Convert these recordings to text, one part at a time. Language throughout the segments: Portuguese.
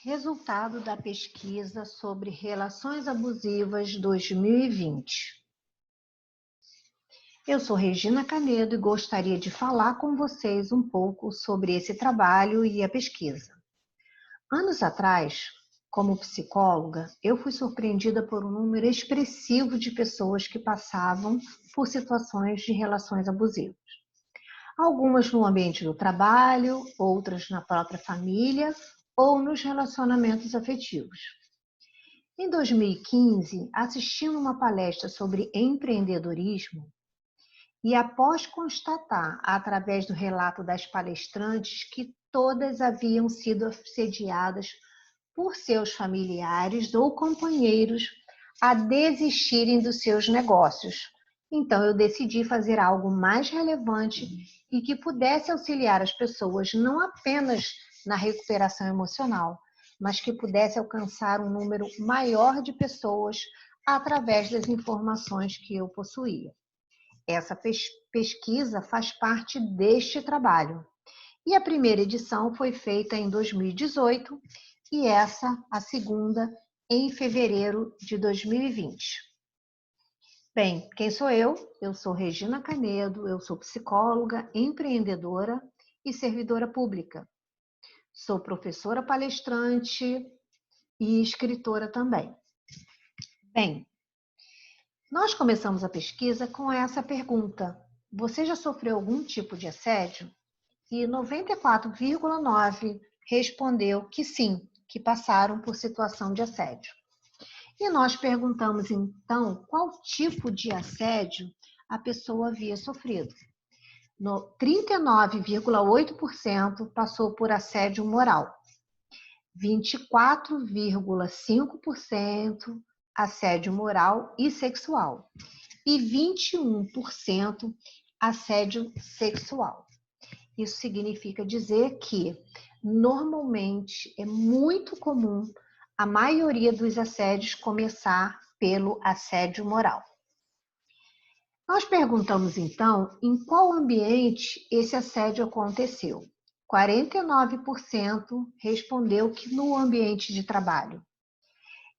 Resultado da pesquisa sobre relações abusivas 2020. Eu sou Regina Canedo e gostaria de falar com vocês um pouco sobre esse trabalho e a pesquisa. Anos atrás, como psicóloga, eu fui surpreendida por um número expressivo de pessoas que passavam por situações de relações abusivas. Algumas no ambiente do trabalho, outras na própria família ou nos relacionamentos afetivos. Em 2015, assistindo uma palestra sobre empreendedorismo, e após constatar, através do relato das palestrantes, que todas haviam sido assediadas por seus familiares ou companheiros a desistirem dos seus negócios. Então, eu decidi fazer algo mais relevante e que pudesse auxiliar as pessoas não apenas na recuperação emocional, mas que pudesse alcançar um número maior de pessoas através das informações que eu possuía. Essa pesquisa faz parte deste trabalho. E a primeira edição foi feita em 2018 e essa, a segunda, em fevereiro de 2020. Bem, quem sou eu? Eu sou Regina Canedo, eu sou psicóloga, empreendedora e servidora pública. Sou professora palestrante e escritora também. Bem, nós começamos a pesquisa com essa pergunta: você já sofreu algum tipo de assédio? E 94,9% respondeu que sim, que passaram por situação de assédio. E nós perguntamos então qual tipo de assédio a pessoa havia sofrido. 39,8% passou por assédio moral, 24,5% assédio moral e sexual e 21% assédio sexual. Isso significa dizer que, normalmente, é muito comum a maioria dos assédios começar pelo assédio moral. Nós perguntamos, então, em qual ambiente esse assédio aconteceu. 49% respondeu que no ambiente de trabalho.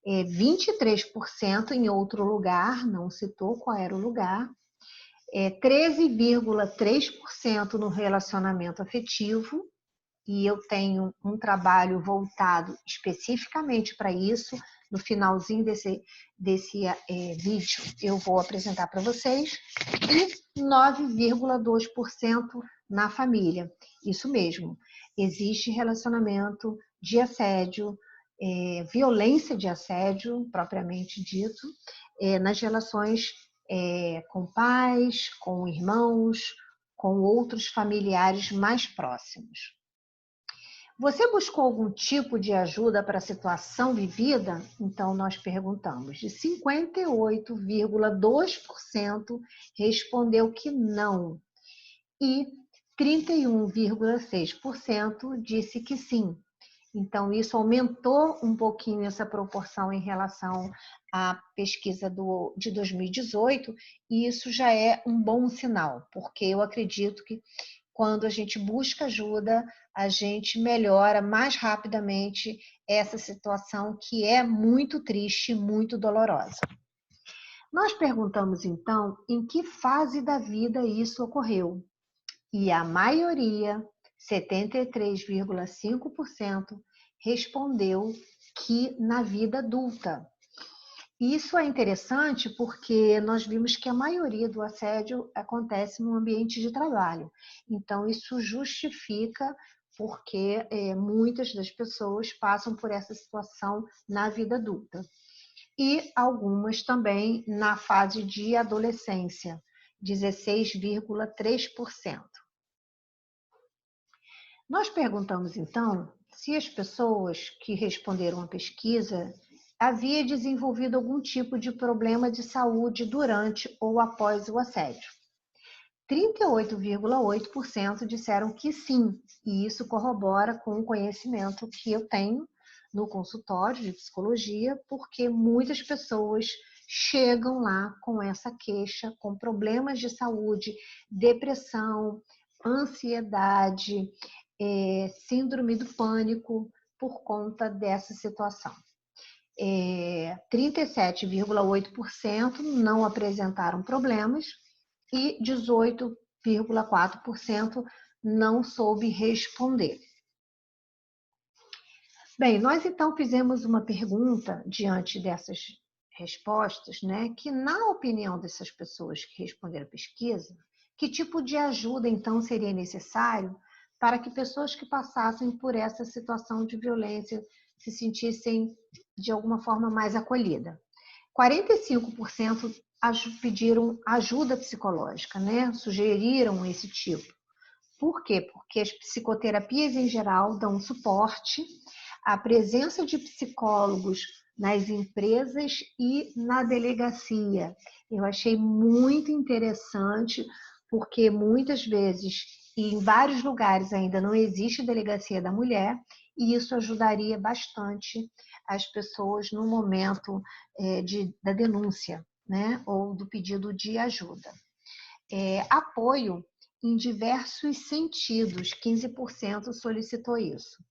23% em outro lugar, não citou qual era o lugar. 13,3% no relacionamento afetivo, e eu tenho um trabalho voltado especificamente para isso. No finalzinho desse vídeo eu vou apresentar para vocês. E 9,2% na família. Isso mesmo, existe relacionamento de assédio, violência de assédio, propriamente dito, nas relações com pais, com irmãos, com outros familiares mais próximos. Você buscou algum tipo de ajuda para a situação vivida? Então, nós perguntamos. De 58,2% respondeu que não. E 31,6% disse que sim. Então, isso aumentou um pouquinho essa proporção em relação à pesquisa de 2018, e isso já é um bom sinal, porque eu acredito que quando a gente busca ajuda, a gente melhora mais rapidamente essa situação que é muito triste, muito dolorosa. Nós perguntamos, então, em que fase da vida isso ocorreu. E a maioria, 73,5%, respondeu que na vida adulta. Isso é interessante porque nós vimos que a maioria do assédio acontece no ambiente de trabalho. Então, isso justifica porque muitas das pessoas passam por essa situação na vida adulta. E algumas também na fase de adolescência, 16,3%. Nós perguntamos, então, se as pessoas que responderam à pesquisa havia desenvolvido algum tipo de problema de saúde durante ou após o assédio. 38,8% disseram que sim, e isso corrobora com o conhecimento que eu tenho no consultório de psicologia, porque muitas pessoas chegam lá com essa queixa, com problemas de saúde, depressão, ansiedade, síndrome do pânico, por conta dessa situação. 37,8% não apresentaram problemas e 18,4% não soube responder. Bem, nós então fizemos uma pergunta diante dessas respostas, né, que na opinião dessas pessoas que responderam a pesquisa, que tipo de ajuda então seria necessário para que pessoas que passassem por essa situação de violência se sentissem de alguma forma mais acolhida. 45% pediram ajuda psicológica, né? Sugeriram esse tipo. Por quê? Porque as psicoterapias em geral dão suporte, a presença de psicólogos nas empresas e na delegacia. Eu achei muito interessante, porque muitas vezes, e em vários lugares ainda não existe delegacia da mulher, e isso ajudaria bastante as pessoas no momento da denúncia, né? Ou do pedido de ajuda. Apoio em diversos sentidos, 15% solicitou isso.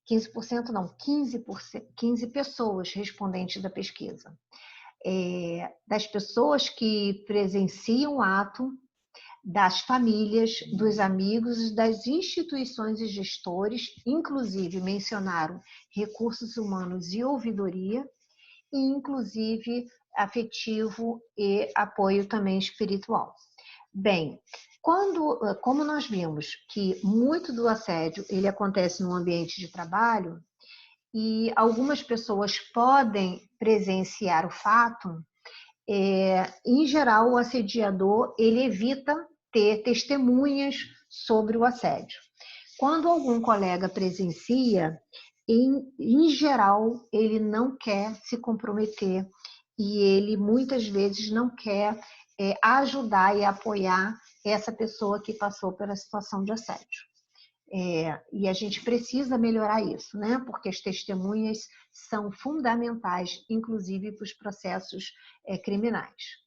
15% não, 15 pessoas respondentes da pesquisa. Das pessoas que presenciam o ato, das famílias, dos amigos, das instituições e gestores, inclusive mencionaram recursos humanos e ouvidoria, e inclusive afetivo e apoio também espiritual. Bem, como nós vimos que muito do assédio ele acontece no ambiente de trabalho e algumas pessoas podem presenciar o fato, em geral o assediador ele evita ter testemunhas sobre o assédio. Quando algum colega presencia, em geral ele não quer se comprometer e ele muitas vezes não quer ajudar e apoiar essa pessoa que passou pela situação de assédio. E a gente precisa melhorar isso, né? Porque as testemunhas são fundamentais, inclusive para os processos criminais.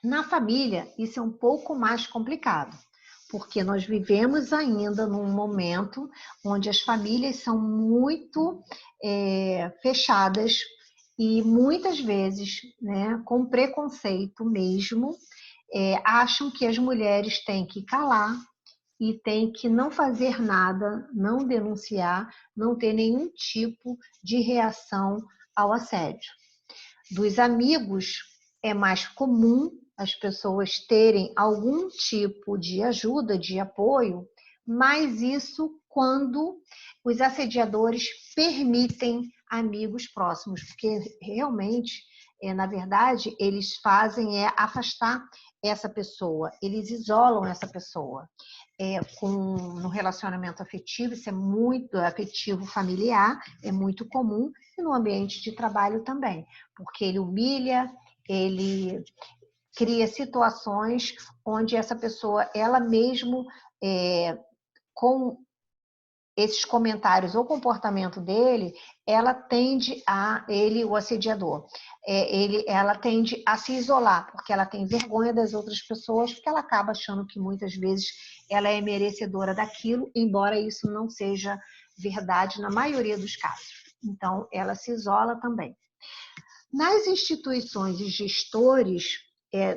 Na família, isso é um pouco mais complicado, porque nós vivemos ainda num momento onde as famílias são muito fechadas e muitas vezes, né, com preconceito mesmo, acham que as mulheres têm que calar e têm que não fazer nada, não denunciar, não ter nenhum tipo de reação ao assédio. Dos amigos, é mais comum as pessoas terem algum tipo de ajuda, de apoio, mas isso quando os assediadores permitem amigos próximos, porque realmente, na verdade, eles fazem afastar essa pessoa, eles isolam essa pessoa. No relacionamento afetivo, isso é muito afetivo familiar, é muito comum, e no ambiente de trabalho também, porque ele humilha, ele cria situações onde essa pessoa, ela mesmo, com esses comentários ou comportamento dele, ela tende ele, o assediador, ela tende a se isolar, porque ela tem vergonha das outras pessoas, porque ela acaba achando que muitas vezes ela é merecedora daquilo, embora isso não seja verdade na maioria dos casos. Então, ela se isola também. Nas instituições e gestores,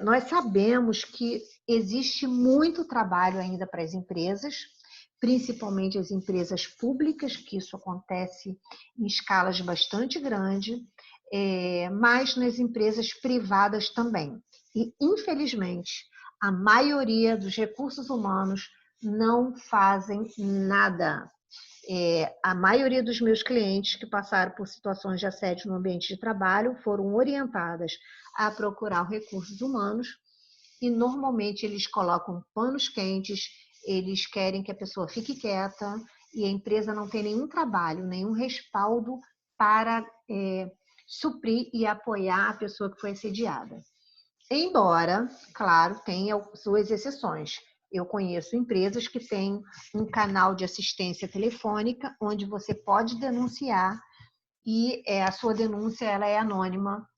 nós sabemos que existe muito trabalho ainda para as empresas, principalmente as empresas públicas, que isso acontece em escalas bastante grandes, mas nas empresas privadas também. E, infelizmente, a maioria dos recursos humanos não fazem nada. A maioria dos meus clientes que passaram por situações de assédio no ambiente de trabalho foram orientadas a procurar recursos humanos e normalmente eles colocam panos quentes, eles querem que a pessoa fique quieta e a empresa não tem nenhum trabalho, nenhum respaldo para suprir e apoiar a pessoa que foi assediada. Embora, claro, tenha suas exceções. Eu conheço empresas que têm um canal de assistência telefônica onde você pode denunciar e a sua denúncia ela é anônima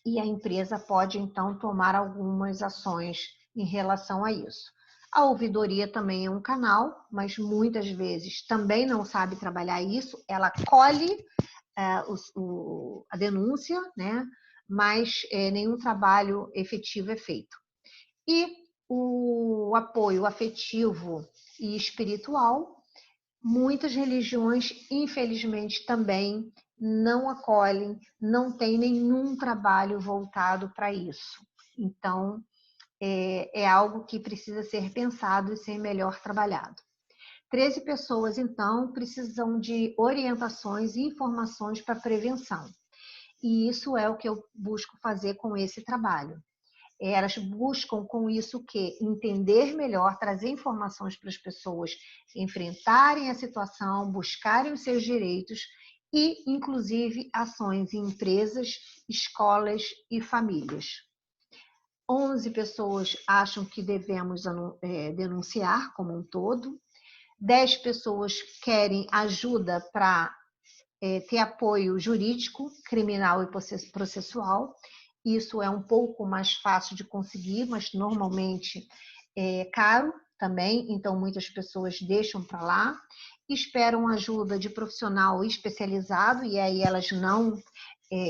e a empresa pode, então, tomar algumas ações em relação a isso. A ouvidoria também é um canal, mas muitas vezes também não sabe trabalhar isso. Ela colhe a denúncia, né? Mas nenhum trabalho efetivo é feito. E o apoio afetivo e espiritual, muitas religiões, infelizmente, também não acolhem, não tem nenhum trabalho voltado para isso. Então, é algo que precisa ser pensado e ser melhor trabalhado. 13 pessoas, então, precisam de orientações e informações para prevenção. E isso é o que eu busco fazer com esse trabalho. Elas buscam com isso o quê? Entender melhor, trazer informações para as pessoas enfrentarem a situação, buscarem os seus direitos e, inclusive, ações em empresas, escolas e famílias. 11 pessoas acham que devemos denunciar como um todo. 10 pessoas querem ajuda para ter apoio jurídico, criminal e processual. Isso é um pouco mais fácil de conseguir, mas normalmente é caro também, então muitas pessoas deixam para lá, esperam ajuda de profissional especializado, e aí elas não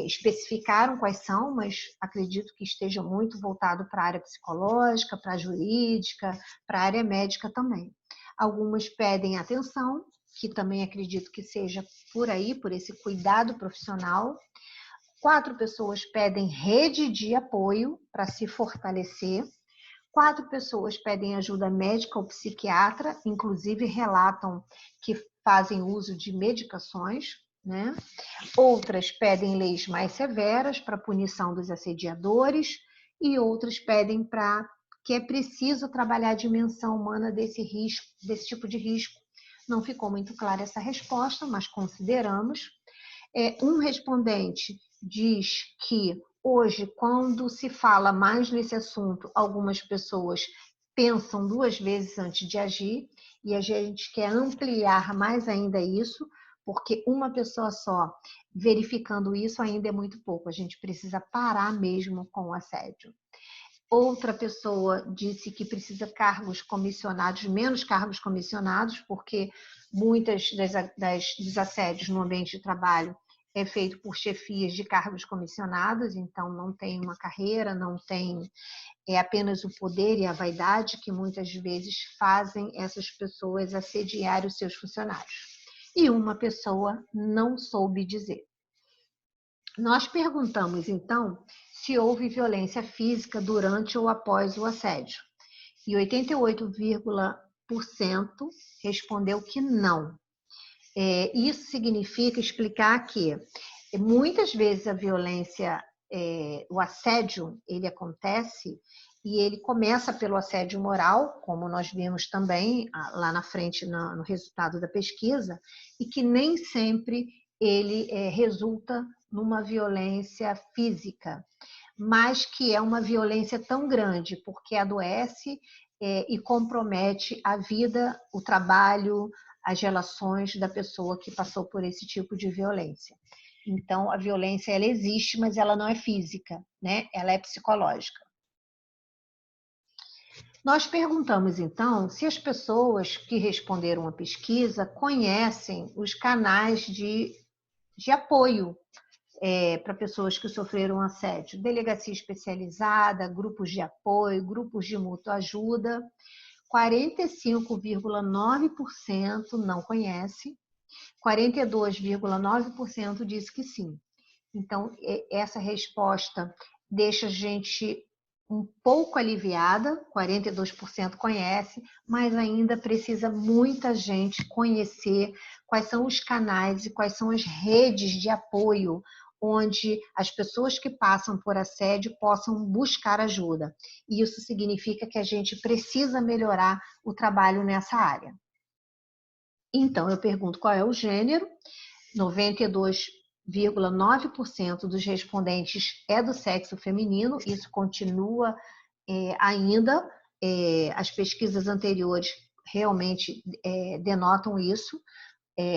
especificaram quais são, mas acredito que esteja muito voltado para a área psicológica, para a jurídica, para a área médica também. Algumas pedem atenção, que também acredito que seja por aí, por esse cuidado profissional. 4 pessoas pedem rede de apoio para se fortalecer. 4 pessoas pedem ajuda médica ou psiquiatra, inclusive relatam que fazem uso de medicações, né? Outras pedem leis mais severas para punição dos assediadores e outras pedem para que é preciso trabalhar a dimensão humana desse risco, desse tipo de risco. Não ficou muito clara essa resposta, mas consideramos. Um respondente diz que hoje, quando se fala mais nesse assunto, algumas pessoas pensam 2 vezes antes de agir, e a gente quer ampliar mais ainda isso, porque uma pessoa só verificando isso ainda é muito pouco. A gente precisa parar mesmo com o assédio. Outra pessoa disse que precisa cargos comissionados, menos cargos comissionados, porque muitas dos assédios no ambiente de trabalho é feito por chefias de cargos comissionados, então não tem uma carreira, não tem apenas o poder e a vaidade que muitas vezes fazem essas pessoas assediar os seus funcionários. E uma pessoa não soube dizer. Nós perguntamos, então, se houve violência física durante ou após o assédio. E 88% respondeu que não. Isso significa explicar que muitas vezes a violência, o assédio, ele acontece e ele começa pelo assédio moral, como nós vimos também lá na frente no resultado da pesquisa, e que nem sempre ele resulta numa violência física, mas que é uma violência tão grande, porque adoece e compromete a vida, o trabalho, as relações da pessoa que passou por esse tipo de violência. Então, a violência, ela existe, mas ela não é física, né? Ela é psicológica. Nós perguntamos, então, se as pessoas que responderam à pesquisa conhecem os canais de apoio para pessoas que sofreram assédio. Delegacia especializada, grupos de apoio, grupos de mútua ajuda. 45,9% não conhece, 42,9% diz que sim. Então, essa resposta deixa a gente um pouco aliviada, 42% conhece, mas ainda precisa muita gente conhecer quais são os canais e quais são as redes de apoio onde as pessoas que passam por assédio possam buscar ajuda. E isso significa que a gente precisa melhorar o trabalho nessa área. Então, eu pergunto qual é o gênero. 92,9% dos respondentes é do sexo feminino, isso continua ainda, as pesquisas anteriores realmente denotam isso,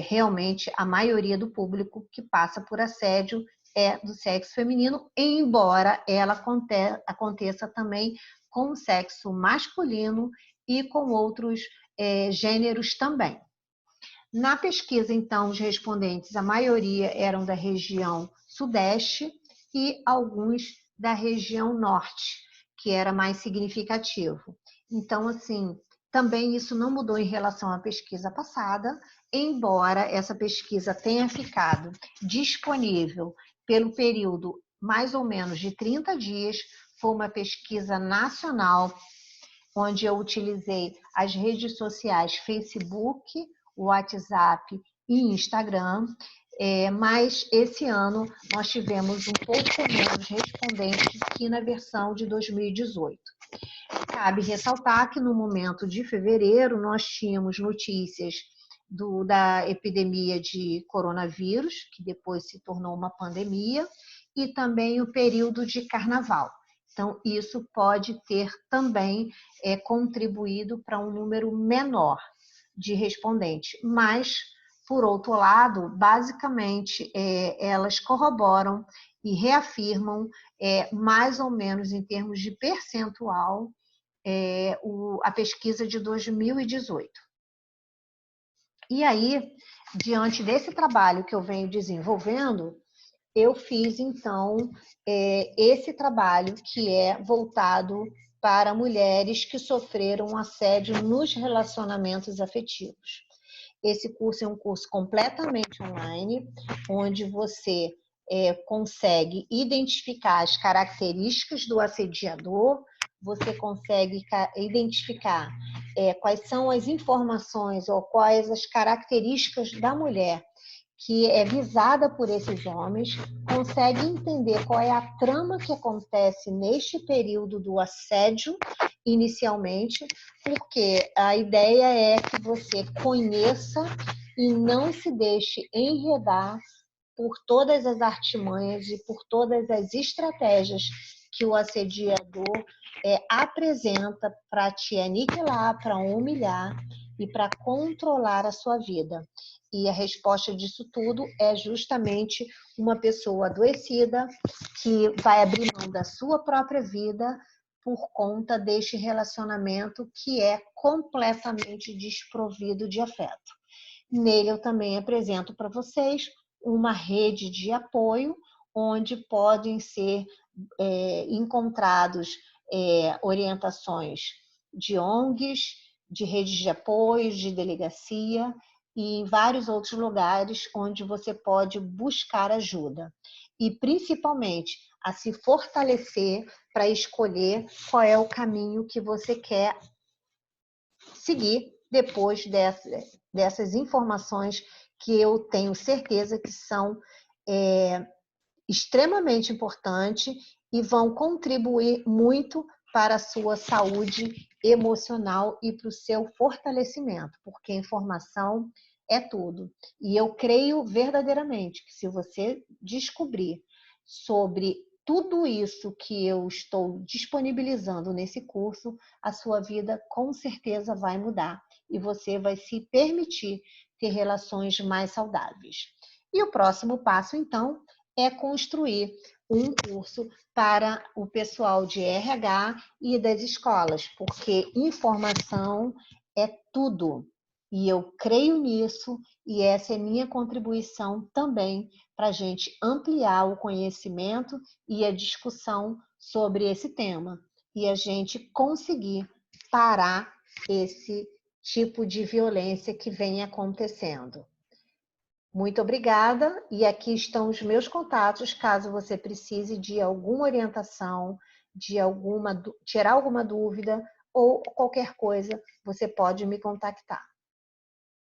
realmente a maioria do público que passa por assédio é do sexo feminino, embora ela aconteça também com o sexo masculino e com outros gêneros também. Na pesquisa, então, os respondentes, a maioria eram da região sudeste e alguns da região norte, que era mais significativo. Então, assim, também isso não mudou em relação à pesquisa passada, embora essa pesquisa tenha ficado disponível pelo período mais ou menos de 30 dias, foi uma pesquisa nacional, onde eu utilizei as redes sociais Facebook, WhatsApp e Instagram, mas esse ano nós tivemos um pouco menos respondentes que na versão de 2018. Cabe ressaltar que no momento de fevereiro nós tínhamos notícias da epidemia de coronavírus, que depois se tornou uma pandemia, e também o período de carnaval. Então, isso pode ter também contribuído para um número menor de respondentes, mas, por outro lado, basicamente, elas corroboram e reafirmam, mais ou menos em termos de percentual, a pesquisa de 2018. E aí, diante desse trabalho que eu venho desenvolvendo, eu fiz, então, esse trabalho que é voltado para mulheres que sofreram assédio nos relacionamentos afetivos. Esse curso é um curso completamente online, onde você consegue identificar as características do assediador, você consegue identificar quais são as informações ou quais as características da mulher que é visada por esses homens, consegue entender qual é a trama que acontece neste período do assédio, inicialmente, porque a ideia é que você conheça e não se deixe enredar por todas as artimanhas e por todas as estratégias que o assediador apresenta para te aniquilar, para humilhar e para controlar a sua vida. E a resposta disso tudo é justamente uma pessoa adoecida que vai abrir mão da sua própria vida por conta deste relacionamento que é completamente desprovido de afeto. Nele eu também apresento para vocês uma rede de apoio onde podem ser encontrados orientações de ONGs, de redes de apoio, de delegacia e em vários outros lugares onde você pode buscar ajuda. E, principalmente, a se fortalecer para escolher qual é o caminho que você quer seguir depois dessas informações que eu tenho certeza que são extremamente importantes e vão contribuir muito para a sua saúde emocional e para o seu fortalecimento, porque informação é tudo. E eu creio verdadeiramente que se você descobrir sobre tudo isso que eu estou disponibilizando nesse curso, a sua vida com certeza vai mudar e você vai se permitir ter relações mais saudáveis. E o próximo passo, então, é construir um curso para o pessoal de RH e das escolas, porque informação é tudo. E eu creio nisso, e essa é minha contribuição também para a gente ampliar o conhecimento e a discussão sobre esse tema, e a gente conseguir parar esse tipo de violência que vem acontecendo. Muito obrigada, e aqui estão os meus contatos, caso você precise de alguma orientação, tirar alguma dúvida ou qualquer coisa, você pode me contactar.